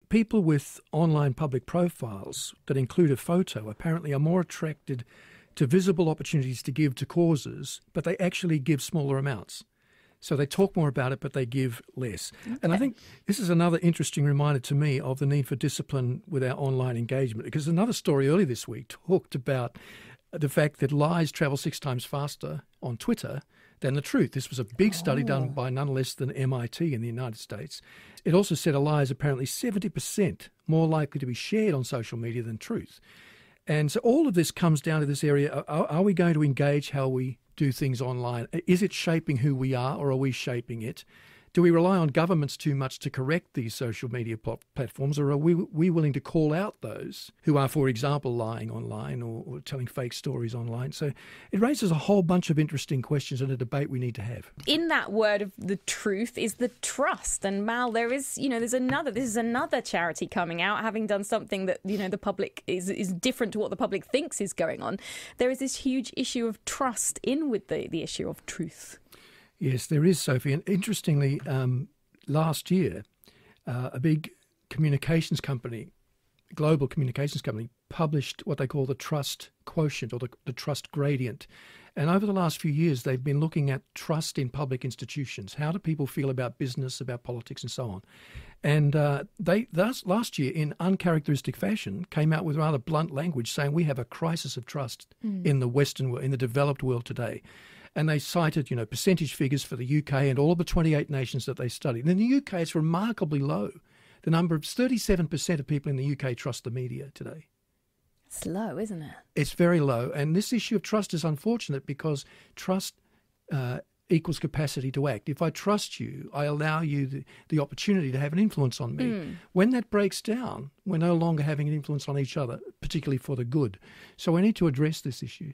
people with online public profiles that include a photo apparently are more attracted to visible opportunities to give to causes, but they actually give smaller amounts. So they talk more about it, but they give less. Okay. And I think this is another interesting reminder to me of the need for discipline with our online engagement, because another story earlier this week talked about the fact that lies travel 6 times faster on Twitter than the truth. This was a big study done by none less than MIT in the United States. It also said a lie is apparently 70% more likely to be shared on social media than truth. And so all of this comes down to this area. Are we going to engage how we do things online? Is it shaping who we are, or are we shaping it? Do we rely on governments too much to correct these social media platforms, or are we willing to call out those who are, for example, lying online or telling fake stories online? So it raises a whole bunch of interesting questions and a debate we need to have. In that word of the truth is the trust. And Mal, this is another charity coming out, having done something that, the public is different to what the public thinks is going on. There is this huge issue of trust in with the issue of truth. Yes, there is, Sophie. And interestingly, last year, a big communications company, global communications company, published what they call the trust quotient, or the trust gradient. And over the last few years, they've been looking at trust in public institutions. How do people feel about business, about politics, and so on? And they last year, in uncharacteristic fashion, came out with rather blunt language saying we have a crisis of trust in the Western world, in the developed world today. And they cited, percentage figures for the UK and all of the 28 nations that they studied. And in the UK, it's remarkably low. The number of 37% of people in the UK trust the media today. It's low, isn't it? It's very low. And this issue of trust is unfortunate because trust equals capacity to act. If I trust you, I allow you the opportunity to have an influence on me. When that breaks down, we're no longer having an influence on each other, particularly for the good. So we need to address this issue.